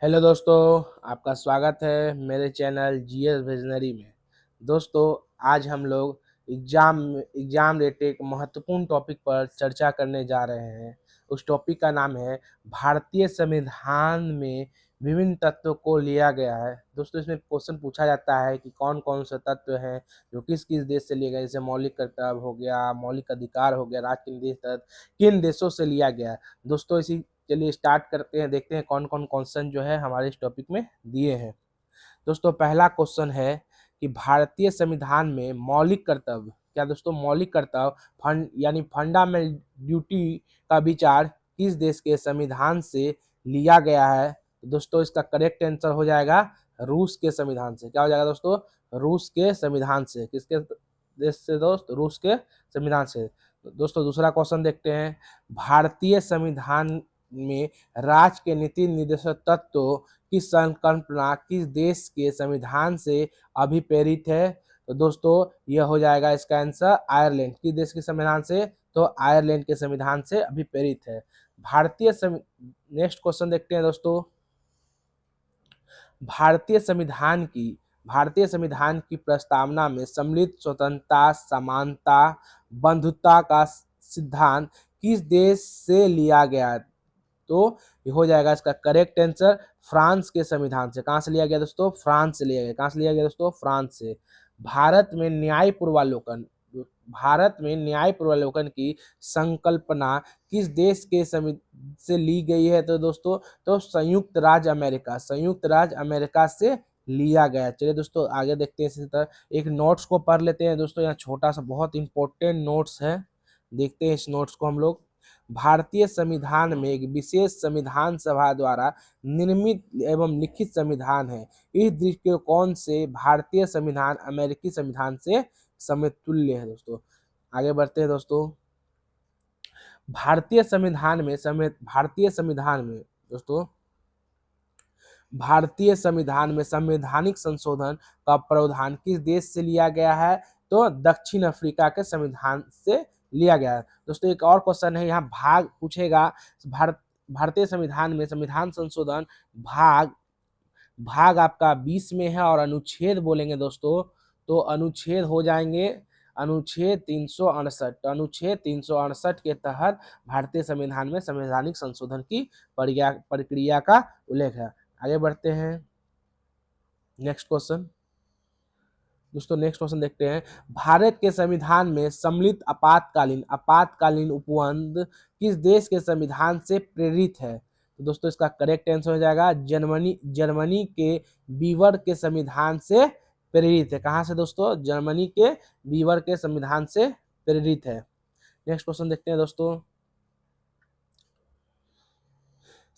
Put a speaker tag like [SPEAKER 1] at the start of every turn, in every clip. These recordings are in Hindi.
[SPEAKER 1] हेलो दोस्तों, आपका स्वागत है मेरे चैनल जीएस विजनरी में। दोस्तों, आज हम लोग एग्जाम रिलेटेड एक महत्वपूर्ण टॉपिक पर चर्चा करने जा रहे हैं। उस टॉपिक का नाम है भारतीय संविधान में विभिन्न तत्वों को लिया गया है। दोस्तों, इसमें क्वेश्चन पूछा जाता है कि कौन कौन से तत्व हैं जो किस किस देश से लिए गए, जैसे मौलिक कर्तव्य हो गया, मौलिक अधिकार हो गया, राष्ट्र के निर्देश तत्व किन देशों से लिया गया है। दोस्तों, इसी चलिए स्टार्ट करते हैं, देखते हैं कौन कौन क्वेश्चन जो है हमारे इस टॉपिक में दिए हैं। दोस्तों, पहला क्वेश्चन है कि भारतीय संविधान में मौलिक कर्तव्य, क्या दोस्तों मौलिक कर्तव्य फंड यानी फंडामेंटल ड्यूटी का विचार किस देश के संविधान से लिया गया है। तो दोस्तों, इसका करेक्ट आंसर हो जाएगा रूस के संविधान से। क्या हो जाएगा दोस्तों? रूस के संविधान से। किसके देश से दोस्त? रूस के संविधान से। तो दोस्तों, दूसरा क्वेश्चन देखते हैं। भारतीय संविधान में राज्य के नीति निर्देशक तत्व की संकल्पना किस देश के संविधान से अभिप्रेरित है। तो दोस्तों, यह हो जाएगा इसका आंसर आयरलैंड। किस देश के संविधान से? तो आयरलैंड के संविधान से अभिप्रेरित है। नेक्स्ट क्वेश्चन देखते हैं दोस्तों। भारतीय संविधान की प्रस्तावना में सम्मिलित स्वतंत्रता, समानता, बंधुता का सिद्धांत किस देश से लिया गया? तो ये हो जाएगा इसका करेक्ट आंसर फ्रांस के संविधान से। कहां से लिया गया दोस्तों? फ्रांस से लिया गया। कहां से लिया गया दोस्तों? फ्रांस से। भारत में न्याय पूर्वावलोकन भारत में न्याय पूर्वावलोकन की संकल्पना किस देश के से ली गई है? तो दोस्तों, तो संयुक्त राज्य अमेरिका से लिया गया। चलिए दोस्तों, आगे देखते हैं। इसी तरह एक नोट्स को पढ़ लेते हैं दोस्तों। यहाँ छोटा सा बहुत इंपॉर्टेंट नोट्स है, देखते हैं इस नोट्स को हम लोग। भारतीय संविधान में एक विशेष संविधान सभा द्वारा निर्मित एवं लिखित संविधान है। इस दृष्टिकोण से भारतीय संविधान अमेरिकी संविधान से समतुल्य है। दोस्तों, आगे बढ़ते हैं दोस्तों। भारतीय संविधान में संवैधानिक संशोधन का प्रावधान किस देश से लिया गया है? तो दक्षिण अफ्रीका के संविधान से लिया गया है। दोस्तों, एक और क्वेश्चन है, यहाँ भाग पूछेगा। भारतीय संविधान में संविधान संशोधन भाग भाग आपका 20 में है, और अनुच्छेद बोलेंगे दोस्तों तो अनुच्छेद हो जाएंगे अनुच्छेद 368। तो अनुच्छेद 368 के तहत भारतीय संविधान में संवैधानिक संशोधन की प्रक्रिया का उल्लेख है। आगे बढ़ते हैं। नेक्स्ट क्वेश्चन देखते हैं। भारत के संविधान में सम्मिलित आपातकालीन उपबंध किस देश के संविधान से प्रेरित है? तो दोस्तों, इसका करेक्ट आंसर हो जाएगा जर्मनी के बीवर के संविधान से प्रेरित है। कहां से दोस्तों? जर्मनी के बीवर के संविधान से प्रेरित है। नेक्स्ट क्वेश्चन देखते हैं दोस्तों।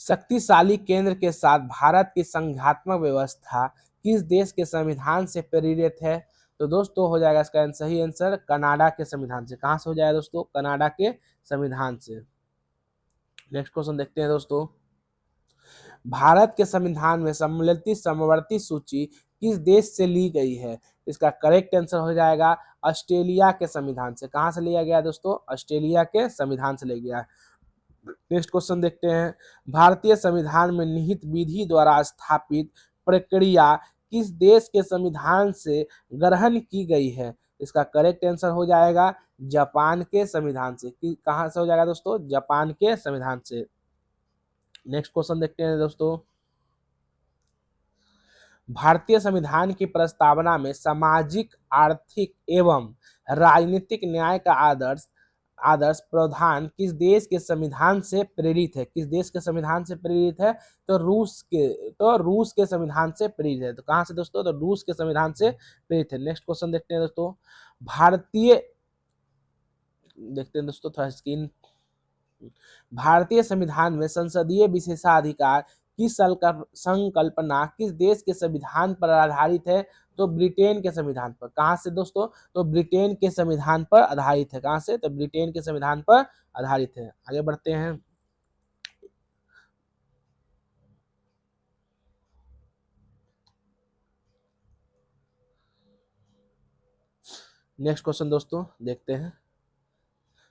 [SPEAKER 1] शक्तिशाली केंद्र के साथ भारत की संघात्मक व्यवस्था किस देश के संविधान से प्रेरित है? तो दोस्तों, हो जाएगा इसका सही आंसर कनाडा के संविधान से। कहां से हो जाएगा दोस्तों? कनाडा के संविधान से। नेक्स्ट क्वेश्चन देखते हैं दोस्तों। भारत के संविधान में सम्मिलित समवर्ती सूची किस देश से ली गई है? इसका करेक्ट आंसर हो जाएगा ऑस्ट्रेलिया के संविधान से। कहां से लिया गया दोस्तों? ऑस्ट्रेलिया के संविधान से लिया गया। नेक्स्ट क्वेश्चन देखते हैं। भारतीय संविधान में निहित विधि द्वारा स्थापित प्रक्रिया किस देश के संविधान से ग्रहण की गई है? इसका करेक्ट आंसर हो जाएगा जापान के संविधान से। कहां से हो जाएगा दोस्तों? जापान के संविधान से। नेक्स्ट क्वेश्चन देखते हैं दोस्तों। भारतीय संविधान की प्रस्तावना में सामाजिक, आर्थिक एवं राजनीतिक न्याय का आदर्श प्रावधान किस देश के संविधान से प्रेरित है? किस देश के संविधान से प्रेरित है? तो रूस के संविधान से प्रेरित है। तो कहां से दोस्तों? तो रूस के संविधान से प्रेरित है। नेक्स्ट क्वेश्चन देखते हैं दोस्तों। थोड़ा स्क्रीन। भारतीय संविधान में संसदीय विशेषाधिकार की संकल्पना किस देश के संविधान पर आधारित है? तो ब्रिटेन के संविधान पर। कहां से दोस्तों? तो ब्रिटेन के संविधान पर आधारित है। कहां से? तो ब्रिटेन के संविधान पर आधारित है। आगे बढ़ते हैं। नेक्स्ट क्वेश्चन दोस्तों देखते हैं।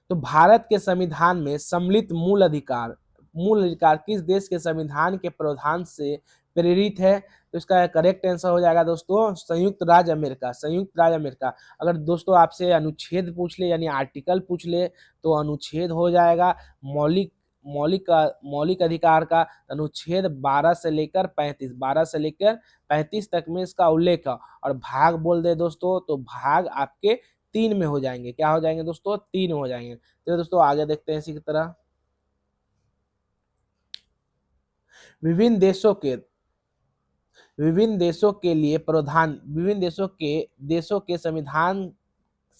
[SPEAKER 1] तो भारत के संविधान में सम्मिलित मूल अधिकार किस देश के संविधान के प्रावधान से प्रेरित है, तो इसका करेक्ट आंसर हो जाएगा दोस्तों संयुक्त राज्य अमेरिका, संयुक्त राज्य अमेरिका। अगर दोस्तों आपसे अनुच्छेद पूछ ले यानी आर्टिकल पूछ ले तो अनुच्छेद हो जाएगा। मौलिक मौलिक अधिकार का अनुच्छेद 12 से लेकर 35, 12 से लेकर 35 तक में इसका उल्लेख है। और भाग बोल दे दोस्तों तो भाग आपके 3 में हो जाएंगे। क्या हो जाएंगे दोस्तों? 3 हो जाएंगे। तो दोस्तों आगे देखते हैं इसी की तरह। विभिन्न देशों के विभिन्न देशों के संविधान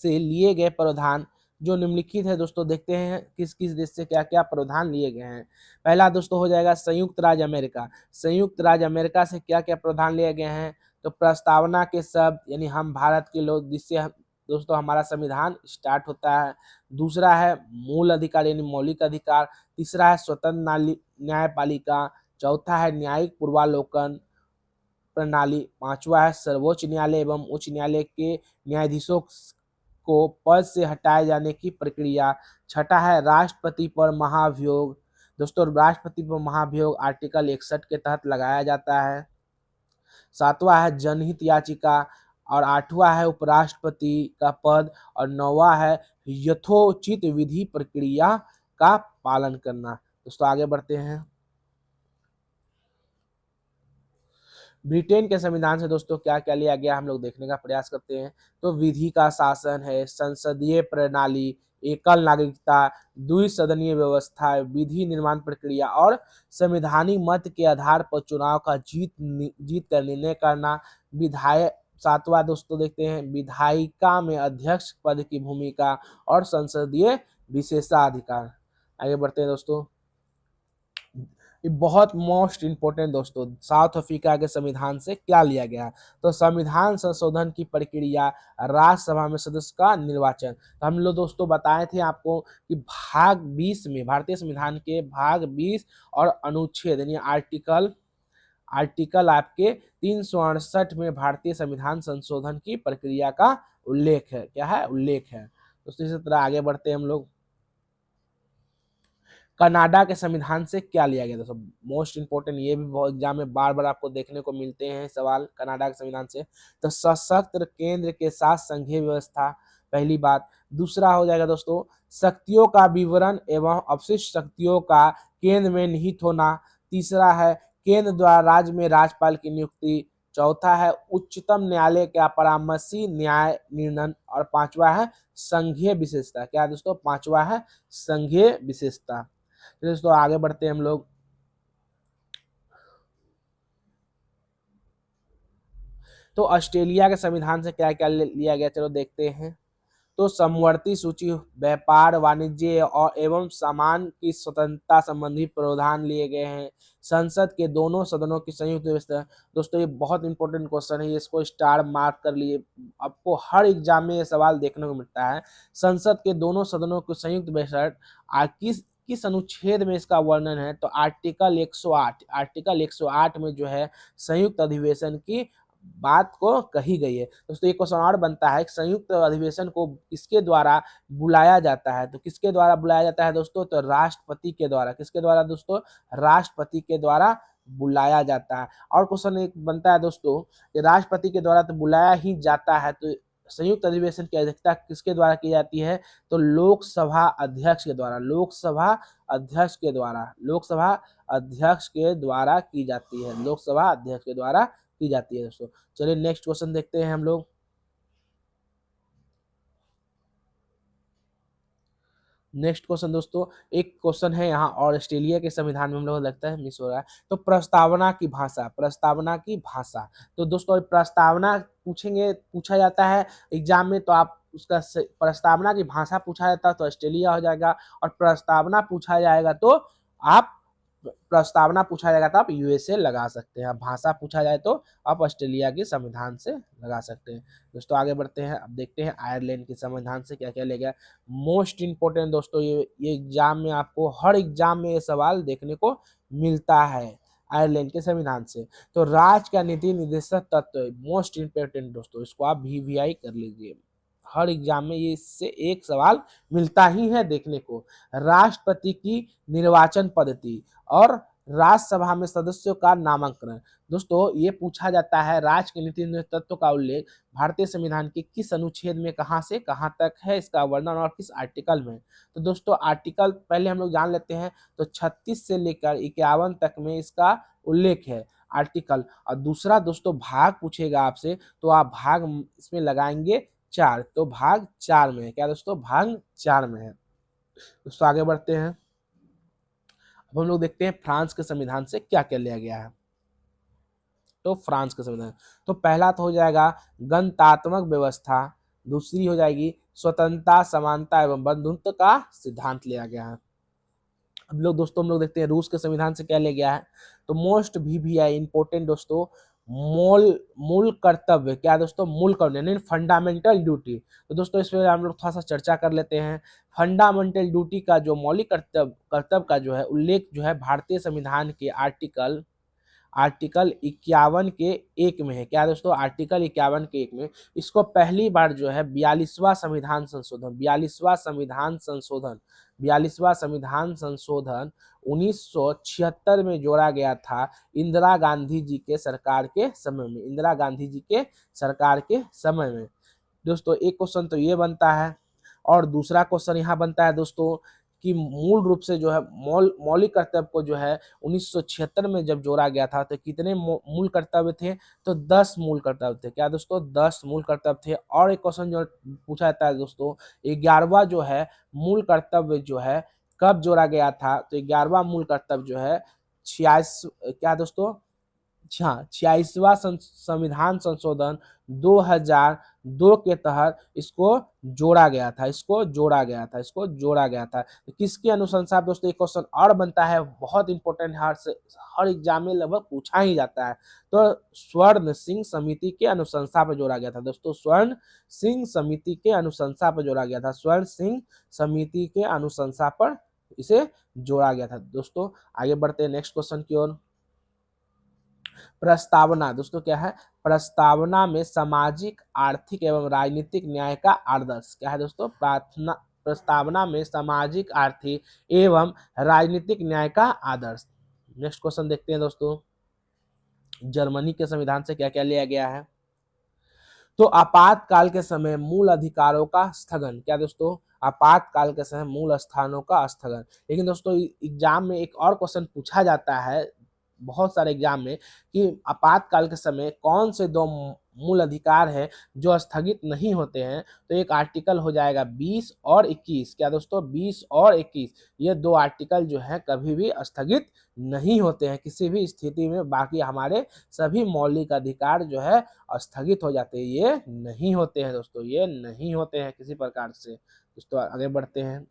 [SPEAKER 1] से लिए गए प्रावधान जो निम्नलिखित है दोस्तों, देखते हैं किस किस देश से क्या क्या प्रावधान लिए गए हैं। पहला दोस्तों हो जाएगा संयुक्त राज्य अमेरिका। संयुक्त राज्य अमेरिका से क्या क्या प्रावधान लिए गए हैं? तो प्रस्तावना के शब्द यानी हम भारत के लोग, जिससे दोस्तों हमारा संविधान स्टार्ट होता है। दूसरा है मूल अधिकार यानी मौलिक अधिकार। तीसरा है स्वतंत्र न्यायपालिका। चौथा है न्यायिक पूर्वालोकन प्रणाली। पांचवा है सर्वोच्च न्यायालय एवं उच्च न्यायालय के न्यायाधीशों को पद से हटाए जाने की प्रक्रिया। छठा है राष्ट्रपति पर महाभियोग। दोस्तों राष्ट्रपति पर महाभियोग आर्टिकल 61 के तहत लगाया जाता है। सातवां है जनहित याचिका। और आठवां है उपराष्ट्रपति का पद। और नौवां है यथोचित विधि प्रक्रिया का पालन करना। दोस्तों आगे बढ़ते हैं। ब्रिटेन के संविधान से दोस्तों क्या क्या लिया गया हम लोग देखने का प्रयास करते हैं। तो विधि का शासन है, संसदीय प्रणाली, एकल नागरिकता, द्विसदनीय व्यवस्था, विधि निर्माण प्रक्रिया और संवैधानिक मत के आधार पर चुनाव का जीत कर निर्णय करना। विधायक सातवां दोस्तों देखते हैं विधायिका में अध्यक्ष पद की भूमिका और संसदीय विशेषाधिकार। आगे बढ़ते हैं दोस्तों। ये बहुत मोस्ट इंपोर्टेंट दोस्तों, साउथ अफ्रीका के संविधान से क्या लिया गया? तो संविधान संशोधन की प्रक्रिया, राज्यसभा में सदस्य का निर्वाचन। तो हम लोग दोस्तों बताए थे आपको कि भाग 20 में, भारतीय संविधान के भाग 20 और अनुच्छेद यानी आर्टिकल आपके 368 में भारतीय संविधान संशोधन की प्रक्रिया का उल्लेख है। क्या है? उल्लेख है। दोस्तों इसी तरह आगे बढ़ते हैं हम लोग। कनाडा के संविधान से क्या लिया गया? दोस्तों मोस्ट इंपोर्टेंट, ये भी बहुत एग्जाम में बार बार आपको देखने को मिलते हैं सवाल कनाडा के संविधान से। तो सशक्त केंद्र के साथ संघीय व्यवस्था, पहली बात। दूसरा हो जाएगा दोस्तों शक्तियों का विवरण एवं अपशिष्ट शक्तियों का केंद्र में निहित होना। तीसरा है केंद्र द्वारा राज्य में राज्यपाल की नियुक्ति। चौथा है उच्चतम न्यायालय का परामर्शी न्याय निर्णय। और पांचवा है संघीय विशेषता। क्या है दोस्तों? पांचवा है संघीय विशेषता। दोस्तों आगे बढ़ते हैं हम लोग। तो ऑस्ट्रेलिया के संविधान से क्या क्या लिया गया, चलो देखते हैं। तो समवर्ती सूची, व्यापार, वाणिज्य और एवं सामान की स्वतंत्रता संबंधी प्रावधान लिए गए हैं। संसद के दोनों सदनों की संयुक्त व्यवस्था। दोस्तों ये बहुत इंपॉर्टेंट क्वेश्चन है, इसको स्टार मार्क कर लिए, आपको हर एग्जाम में ये सवाल देखने को मिलता है। संसद के दोनों सदनों की संयुक्त बैठक किस किस अनुच्छेद में इसका वर्णन है? तो आर्टिकल 108, आर्टिकल 108 में जो है संयुक्त अधिवेशन की बात को कही गई है। दोस्तों एक क्वेश्चन और बनता है, संयुक्त अधिवेशन को किसके द्वारा बुलाया जाता है? तो किसके द्वारा बुलाया जाता है दोस्तों? तो राष्ट्रपति के द्वारा। किसके द्वारा दोस्तों? राष्ट्रपति के द्वारा बुलाया जाता है। और क्वेश्चन एक बनता है दोस्तों कि राष्ट्रपति के द्वारा तो बुलाया ही जाता है, तो संयुक्त अधिवेशन की अध्यक्षता किसके द्वारा की जाती है? तो लोकसभा अध्यक्ष के द्वारा, लोकसभा अध्यक्ष के द्वारा, लोकसभा अध्यक्ष के द्वारा की जाती है, लोकसभा अध्यक्ष के द्वारा की जाती है दोस्तों। चलिए नेक्स्ट क्वेश्चन देखते हैं हम लोग। नेक्स्ट क्वेश्चन दोस्तों, एक क्वेश्चन है यहाँ और ऑस्ट्रेलिया के संविधान में हम लोग लगता है मिस हो रहा है। तो प्रस्तावना की भाषा, प्रस्तावना की भाषा। तो दोस्तों प्रस्तावना पूछा जाता है एग्जाम में, तो आप उसका प्रस्तावना की भाषा पूछा जाता है तो ऑस्ट्रेलिया हो जाएगा। और प्रस्तावना पूछा जाएगा तो आप यूएसए लगा सकते हैं। भाषा पूछा जाए तो आप ऑस्ट्रेलिया के संविधान से लगा सकते हैं। दोस्तों आगे बढ़ते हैं, अब देखते हैं आयरलैंड के संविधान से क्या क्या ले गया। मोस्ट इंपोर्टेंट दोस्तों, ये एग्जाम में आपको हर एग्जाम में ये सवाल देखने को मिलता है आयरलैंड के संविधान से। तो राज्य का नीति निर्देशक तत्व, मोस्ट इंपोर्टेंट दोस्तों, इसको आप VVI कर लीजिए, हर एग्जाम में ये इससे एक सवाल मिलता ही है देखने को। राष्ट्रपति की निर्वाचन पद्धति और राज्यसभा में सदस्यों का नामांकन। दोस्तों ये पूछा जाता है राज्य के नीति तत्व का उल्लेख भारतीय संविधान के किस अनुच्छेद में कहां से कहां तक है, इसका वर्णन और किस आर्टिकल में। तो दोस्तों आर्टिकल पहले हम लोग जान लेते हैं, तो 36 से लेकर 51 तक में इसका उल्लेख है आर्टिकल। और दूसरा दोस्तों भाग पूछेगा आपसे, तो आप भाग इसमें लगाएंगे 4, तो भाग 4 में है। क्या दोस्तों, भाग 4 में है। दोस्तों आगे बढ़ते हैं, अब हम लोग देखते हैं फ्रांस के संविधान से क्या क्या लिया गया है। तो फ्रांस का संविधान, तो पहला तो हो जाएगा गणतात्मक व्यवस्था, दूसरी हो जाएगी स्वतंत्रता, समानता एवं बंधुत्व का सिद्धांत लिया गया है। अब लोग दोस्तों हम लोग देखते हैं रूस के संविधान से क्या लिया गया है। तो मोस्ट VVI इंपोर्टेंट दोस्तों, मूल कर्तव्य, क्या दोस्तों, मूल कर्तव्य फंडामेंटल ड्यूटी। तो दोस्तों इस पर हम लोग थोड़ा सा चर्चा कर लेते हैं। फंडामेंटल ड्यूटी का जो मौलिक कर्तव्य का जो है उल्लेख जो है भारतीय संविधान के आर्टिकल 51 के 1 में है। क्या दोस्तों, आर्टिकल 51 के 1 में। इसको पहली बार जो है 42वां संविधान संशोधन 1976 में जोड़ा गया था, इंदिरा गांधी जी के सरकार के समय में। दोस्तों एक क्वेश्चन तो ये बनता है, और दूसरा क्वेश्चन यहाँ बनता है दोस्तों कि मूल रूप से जो है मौलिक कर्तव्य को जो है 1976 में जब जोड़ा गया था तो कितने मूल कर्तव्य थे। तो 10 मूल कर्तव्य थे। क्या दोस्तों, 10 मूल कर्तव्य थे। और एक क्वेश्चन जो पूछा जाता है दोस्तों, 11वां जो है मूल कर्तव्य जो है कब जोड़ा गया था। तो 11वां मूल कर्तव्य जो है 86वां संविधान संशोधन 2002 के तहत इसको जोड़ा गया था। तो किसकी अनुशंसा दोस्तों, एक क्वेश्चन और बनता है, बहुत इंपॉर्टेंट, हर एग्जाम में लगभग पूछा ही जाता है। तो स्वर्ण सिंह समिति के अनुशंसा पर जोड़ा गया था दोस्तों, स्वर्ण सिंह समिति के अनुशंसा पर जोड़ा गया था, स्वर्ण सिंह समिति के अनुशंसा पर इसे जोड़ा गया था। दोस्तों आगे बढ़ते हैं नेक्स्ट क्वेश्चन की ओर। प्रस्तावना दोस्तों क्या है, प्रस्तावना में सामाजिक, आर्थिक एवं राजनीतिक न्याय का आदर्श। क्या है दोस्तों, प्रस्तावना में सामाजिक, आर्थिक एवं राजनीतिक न्याय का आदर्श। नेक्स्ट क्वेश्चन देखते हैं दोस्तों, जर्मनी के संविधान से क्या क्या लिया गया है। तो आपातकाल के समय मूल अधिकारों का स्थगन। क्या दोस्तों, आपातकाल के समय मूल स्थानों का स्थगन। लेकिन दोस्तों एग्जाम में एक और क्वेश्चन पूछा जाता है बहुत सारे एग्जाम में कि आपातकाल के समय कौन से 2 मूल अधिकार है जो स्थगित नहीं होते हैं। तो एक आर्टिकल हो जाएगा 20 और 21। क्या दोस्तों, 20 और 21, ये 2 आर्टिकल जो है कभी भी स्थगित नहीं होते हैं किसी भी स्थिति में। बाकी हमारे सभी मौलिक अधिकार जो है स्थगित हो जाते हैं, ये नहीं होते हैं दोस्तों, ये नहीं होते हैं किसी प्रकार से। दोस्तों आगे बढ़ते हैं,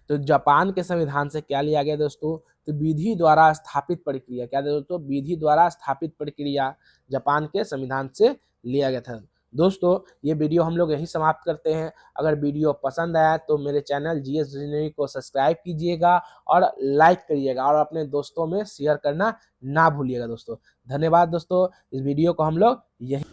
[SPEAKER 1] तो जापान के संविधान से क्या लिया गया दोस्तों। तो विधि द्वारा स्थापित प्रक्रिया। क्या दोस्तों, विधि द्वारा स्थापित प्रक्रिया जापान के संविधान से लिया गया था। दोस्तों ये वीडियो हम लोग यही समाप्त करते हैं। अगर वीडियो पसंद आया तो मेरे चैनल जीएस विजनरी को सब्सक्राइब कीजिएगा और लाइक करिएगा और अपने दोस्तों में शेयर करना ना भूलिएगा दोस्तों। धन्यवाद दोस्तों, इस वीडियो को हम लोग यही